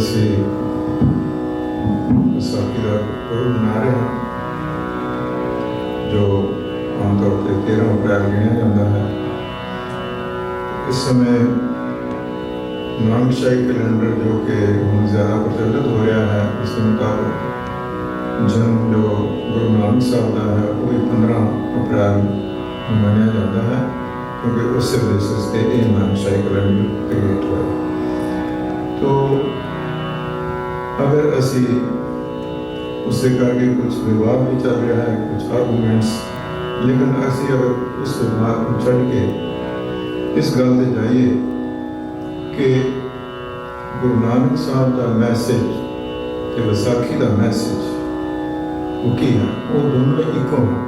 ਅਸੀਂ ਵਿਸਾਖੀ ਦਾ ਪੁਰਬ ਮਨਾ ਰਹੇ ਹਾਂ, ਜੋ ਆਮ ਤੌਰ 'ਤੇ 13 ਅਪ੍ਰੈਲ ਗਿਣਿਆ ਜਾਂਦਾ ਹੈ। ਇਸ ਸਮੇਂ ਨਾਨਕਸ਼ਾਹੀ ਕੈਲੰਡਰ ਜੋ ਕਿ ਹੁਣ ਜ਼ਿਆਦਾ ਪ੍ਰਚਲਿਤ ਹੋ ਰਿਹਾ ਹੈ, ਇਸ ਦੇ ਮੁਤਾਬਕ ਜਨਮ ਜੋ ਗੁਰੂ ਨਾਨਕ ਸਾਹਿਬ ਦਾ ਹੈ ਉਹ ਵੀ 15 ਅਪ੍ਰੈਲ ਨੂੰ ਮੰਨਿਆ ਜਾਂਦਾ ਹੈ, क्योंकि उससे बेसिस पे ये नानकशाही कैलेंडर क्रिएट हुआ। तो अगर असी उससे करके कुछ विवाद भी चल रहा है, कुछ आर्गूमेंट्स, लेकिन असी अगर उस विवाद को चढ़ के इस गल ते जाइए कि गुरु नानक साहब का मैसेज ते विसाखी का मैसेज वो की है, वो दोनों इको हैं।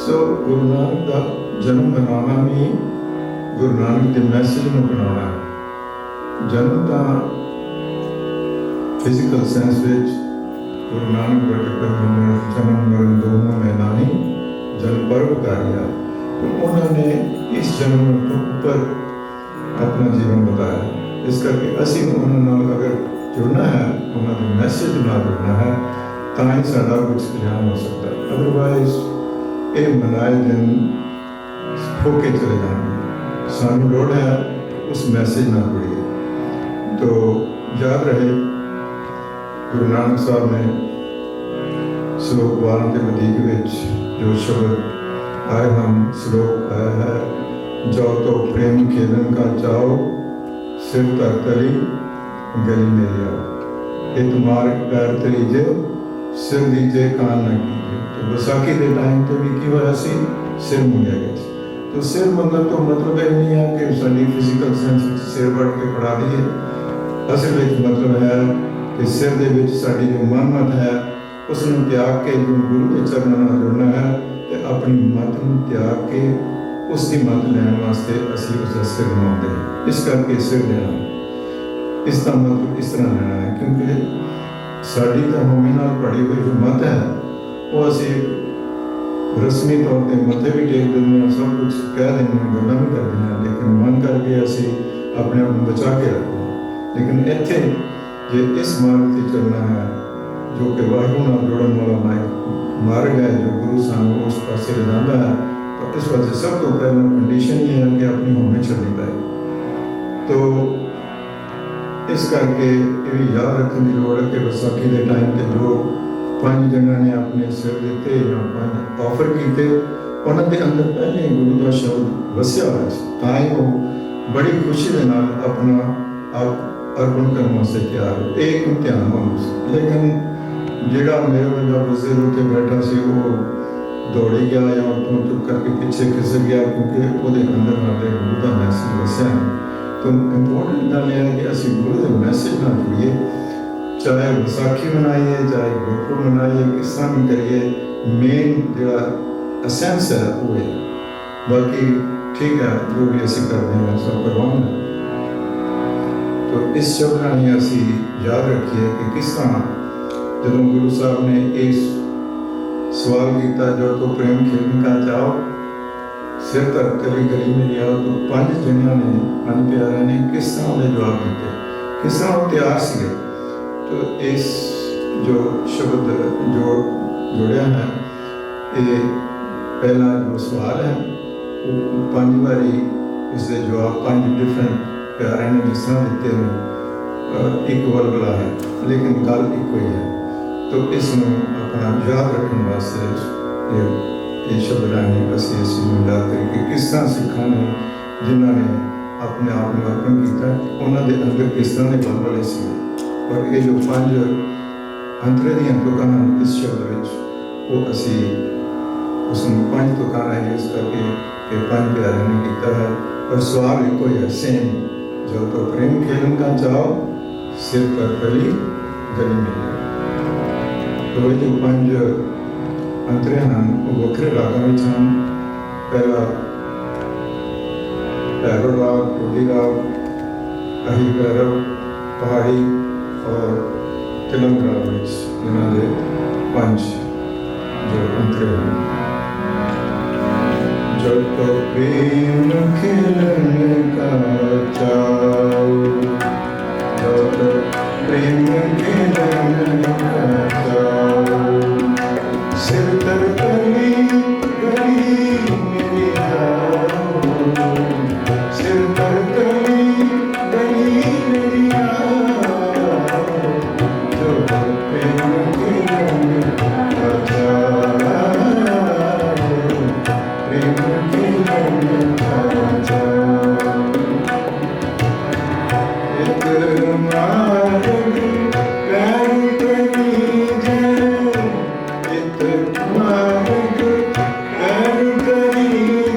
सो गुरु नानक का जन्म मनाना भी गुरु नानक के मैसेज में बनाना है। जन्म तो फिजिकल सेंस विच गुरु नानक वर्गे जन्म मरण दोनों में नानी जन्म परोपकारी है, तो उन्होंने इस जन्म तो ऊपर अपना जीवन बताया। इस करके असी उन्होंने अगर जुड़ना है, उन्होंने मैसेज ना जुड़ना है, तो ही साडा कुछ कल्याण हो सकता है। अदरवाइज ये मनाए दिन होके चले जाएंगे। सानू लोड़ है उस मैसेज ना जुड़िए। तो याद रहे गुरु नानक साहब ने श्लोक 12 के वधीक विच जो शब्द आए हम श्लोक आया है, जो तो प्रेम खेलन का चाओ सिर तर तली गली मेरी आओ, ये तुम्हारे पैर तलीजे सिर दीजे कान न कीजिए। तो विसाखी के टाइम तो भी की होया सी, सिर मुड़िया गया। तो सिर मंगन तो मतलब ये नहीं है कि साड़ी फिजिकल सेंस सिर बढ़ के पड़ा दिए। असल में मतलब है कि सिर दे विच साड़ी जो मनमत है उसने त्याग के जो गुरु के चरणों में जुड़ना है, तो अपनी मत में त्याग के उसकी मत लैन वास्ते असी उसका सिर बनाते हैं। इस करके सिर लेना, इसका मतलब इस तरह लेना है, क्योंकि साड़ी तो होमी नाल पड़ी हुई जो मत है वो असी रस्मी तौर पर मथे भी टेक देंगे, सब कुछ कह देंगे, गल्लां भी कर देंगे, लेकिन मन करके असी अपने आप को बचा के रखते हैं। लेकिन इत्थे जे इस मार्ग से चलना है जो कि वाहिगुरू नाल जुड़न वाला मार्ग है, जो गुरु सानू उस पासे ले जाता है, तो इस वजह सब तो पहला कंडीशन ये है कि अपनी होमी छड्डनी पाए। तो इस करके ये भी याद रखने की लोड़ है कि विसाखी के टाइम पर जो 5 जगह ने अपने सिर दिते या 5 ऑफर किए, उन्होंने अंदर पहले गुरु का शब्द वसिया हुआ, ताई वो बड़ी खुशी के नाल अपना आप अर्पण करने वास्ते तैयार हो, एक इम्तिहान हो। लेकिन जोड़ा मेरे वर्गा बुजुर्ग उत्ते बैठा सी वो दौड़ी गया या उतों चुप करके पीछे खिसक गया, क्योंकि वो अंदर नाले गुरु का मैसेज वसिया है। तो इंपोर्टेंट गल है कि असी गुरु के मैसेज ना जुड़िए, चाहे विसाखी मनाइए चाहे गुरपुरब मनाइए, किस तरह भी करिए, मेन जो असेंस है वो है। बाकी ठीक है जो भी असी करते हैं सब करवाना। तो इस शब्द राही असी याद रखिए कि किस तरह जब गुरु साहब ने इस सवाल किया, जो तो प्रेम खेलन का चाओ सिर तर तली गली में आओ, तो 5 जनिया ने 5 प्यारे ने किस तरह के जवाब दिते, किस तरह वो तैयार से। तो इस जो शब्द जो जुड़िया है, ये पहला जो सवाल है वो 5 बारी उसके जवाब 5 डिफरेंट प्यारे ने जिस तरह दिते हैं, एक वलगला है लेकिन गल एक ही है। तो इसमें अपना याद रखने वास्ते ये शब्द राही असी याद करके किस तरह सिखा ने जिन्होंने अपने आप में अर्पण किया, उन्होंने अंदर किस तरह के वलगले से। और ये जो 5 अंतरे दी तुकां इस शब्द में वो असी उसमें 5 तुकां है, इस करके कि 5 प्यारे ने किया है। और सवाल एक ही है, सेम, जो तो प्रेम खेलन का चाओ सिर पर तली गली में। तो ये जो 5 अंतरे हैं वो वक्रे रागां विच हैं। पहला भैरव राग, टोडी राग, अहि भैरव, पहाड़ी और तिलंग राग विच इन्होंने 5 जो अंतरे हैं। जो तो प्रेम खेलन का चाओ, जो तो प्रेम के रंग जाओ सिर तर गली गली मेरी आओ सिर तर गली गली मेरी आओ जो प्रेम के रंग जाओ प्रेम के रंग जाओ एक मार्ग प्यार करी जाए एक मार्ग प्यार करी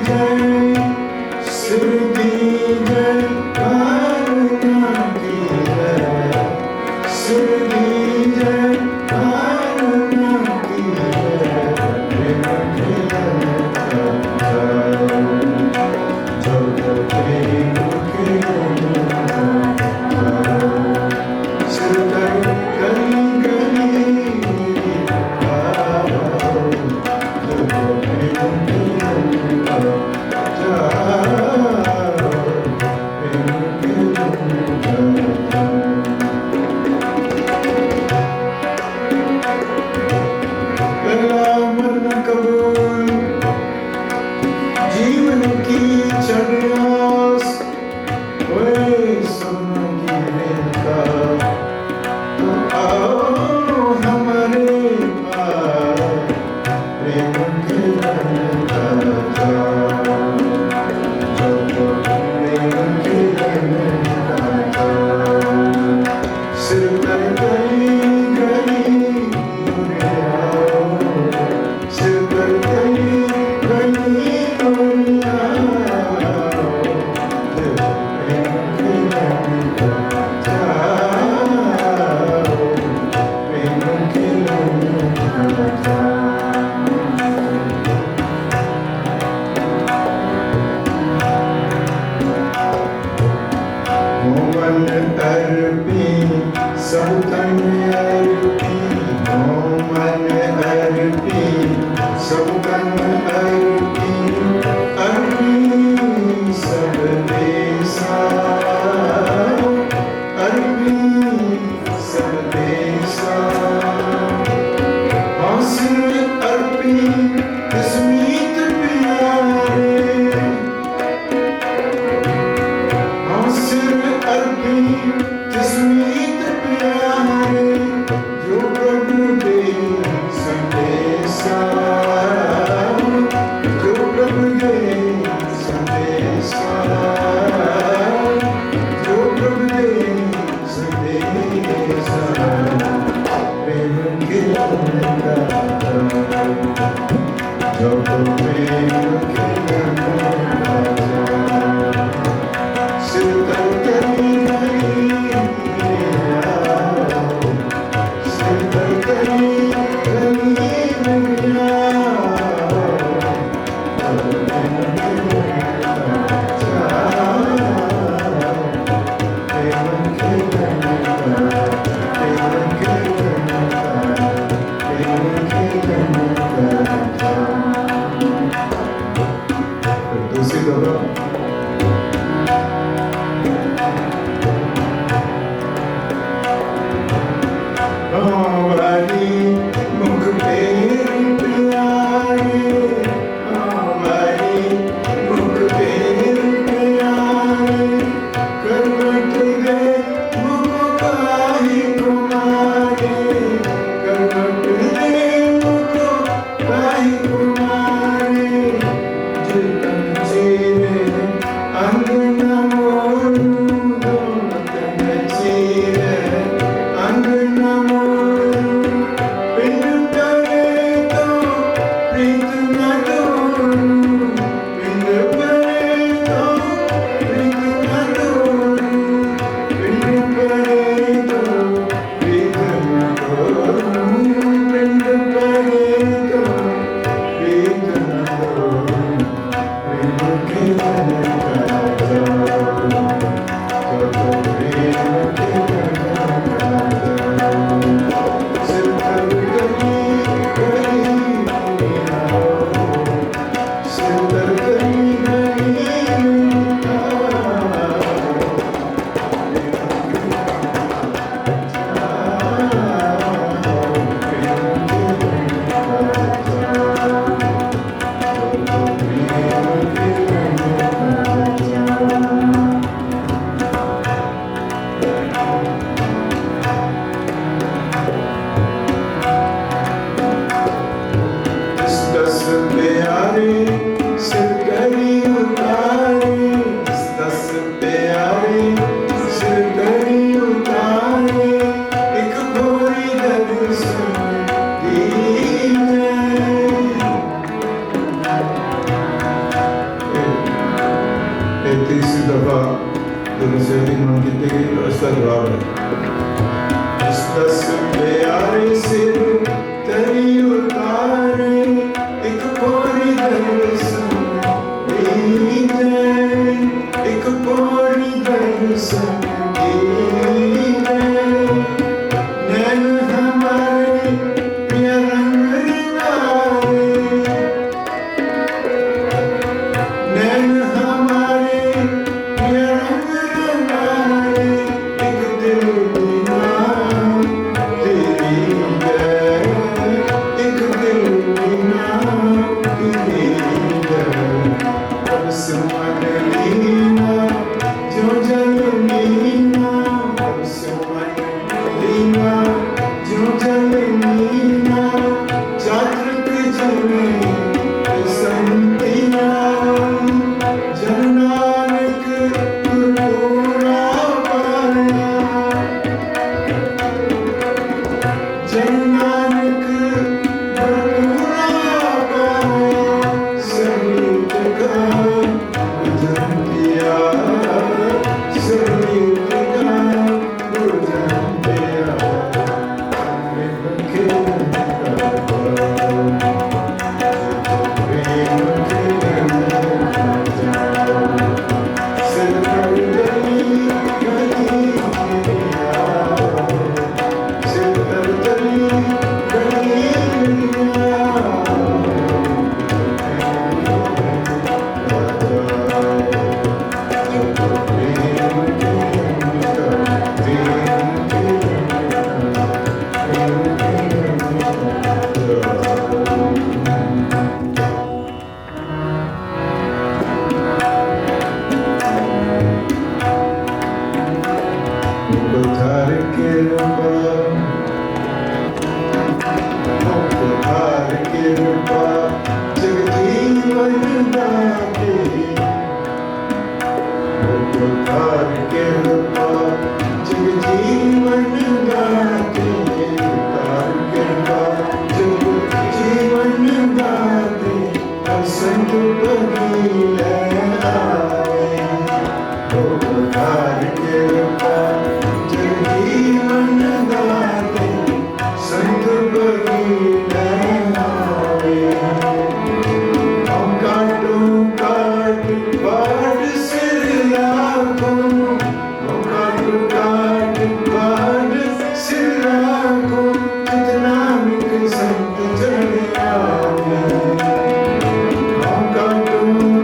जाए सिर दी जाए हार ना की जाए सिर दी जाए हार ना की जाए प्रेम के रंग जाओ जो प्रेम के रंग जीवन की चढ़ास तो आओ हमारे पास प्रेम के रंग जाओ जो प्रेम के रंग जाओ सिर तर गली गली मेरे आओ सिर तर गली गली मेरे आओ जो प्रेम के रंग मोमन अर्पी सब तन अर्पी मोमन अर्पी सब तन अर्पी अर्पी सब देसा अर्पी सब देसा आसिर अर्पी किस्मीत प्यारे आसिर अर्पी किस्मीत प्यारे जो प्रभु दे संदेशा जो प्रभु दे संदेशा जो प्रभु दे संदेशा प्रेम के रंग जो प्रेम के रंग सिर तर गली गली मेरे आओ सिर तर गली गली मेरे आओ प्रेम के रंग जाओ प्रेम के रंग प्रेम के रंग प्रेम के रंग जाओ दूसरी दफा हमारी मुख पे प्यारे हमारी मुख पे प्यारे करवट दे मुख काहे कुमारे करवट दे मुख काहे कुमारे जितन चीरे अंगना मोरू दोनतन चीरे अंगना मोरू पिंड परे तो प्रीत न डोरू पिंड परे तो प्रीत न डोरू पिंड परे तो प्रीत न डोरू पिंड परे तो प्रीत न डोरू प्रेम के रंग जाओ जो प्रेम के रंग जाओ सिर तर गली गली मेरे आओ सिर तर गली गली मेरे आओ दफा दोनों से भी मन कितने की व्यवस्था जवाब है इस दस प्यारे से तेरी उतारे एक कोरी दर्शन दे एक कोरी दर्शन दे नैन हमारे ये रंग रंगारे नैन हमारे ये रंग रंगारे एक दिल बिना तेरी है एक दिल बिना तेरी है अब से मन लीना जो जल लीना अब से मन लीना जो जल लीना जागृत जने संतिया जन नानक गुरुरा पाया जन नानक गुरुरा पाया सभी जगह भजन किया सभी जगह भजन किया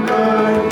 God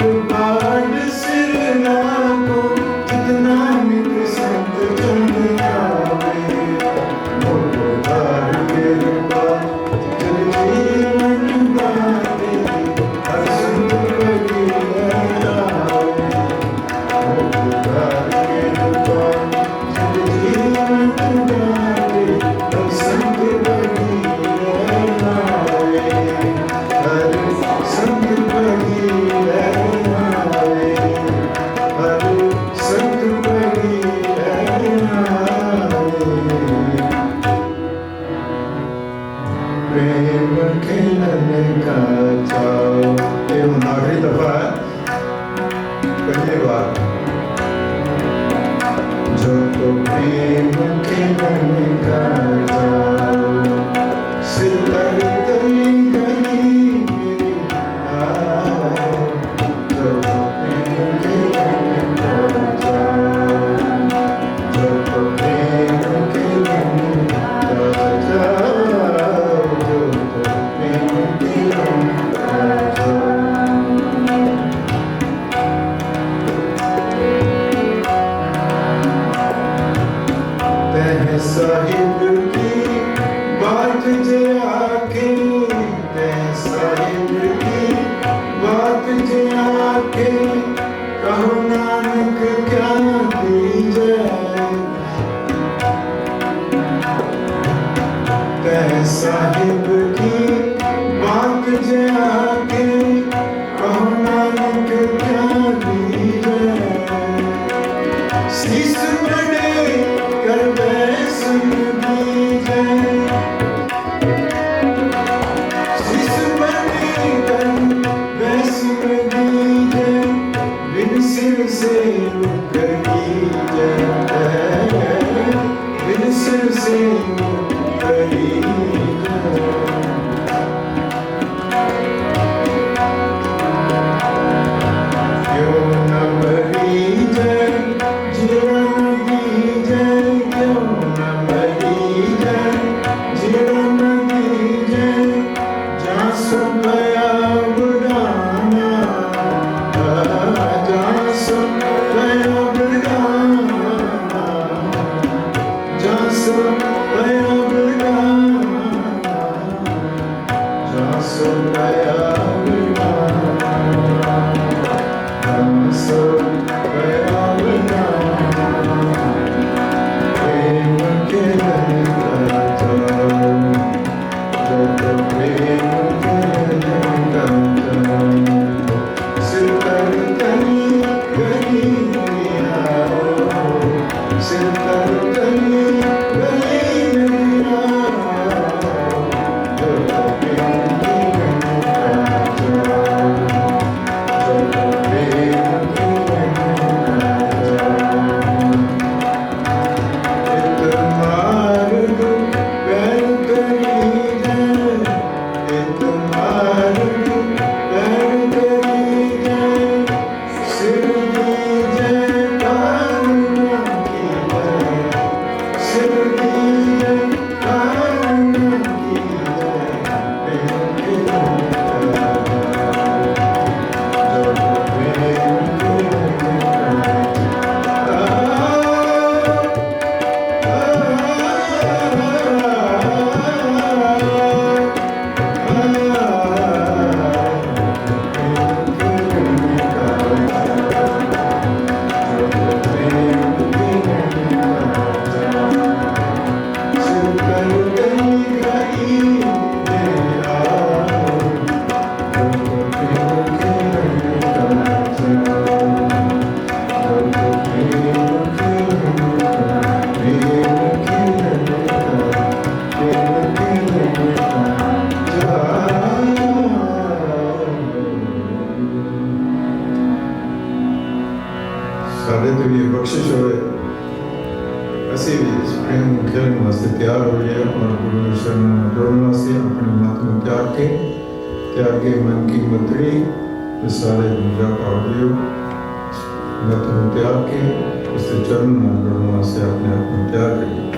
ਹੋਏ ਅਸੀਂ ਵੀ ਇਸ ਪ੍ਰੇਮ ਨੂੰ ਖੇਲਣ ਵਾਸਤੇ ਤਿਆਰ ਹੋ ਗਏ ਔਰ ਗੁਰੂ ਦੇ ਸ਼ਰਨ ਨਾਲ ਜੁੜਨ ਵਾਸਤੇ ਆਪਣੇ ਮਤ ਨੂੰ ਤਿਆਗ ਕੇ ਮਨ ਕੀ ਮਤੜੀ ਸਾਰੇ ਦੂਜਾ ਪਾੜ ਦਿਓ ਮਤ ਨੂੰ ਤਿਆਗ ਕੇ ਉਸ ਦੇ ਚਰਨ ਨਾਲ ਜੁੜਨ ਵਾਸਤੇ ਆਪਣੇ ਆਪ ਨੂੰ ਤਿਆਰ ਕਰੀਏ।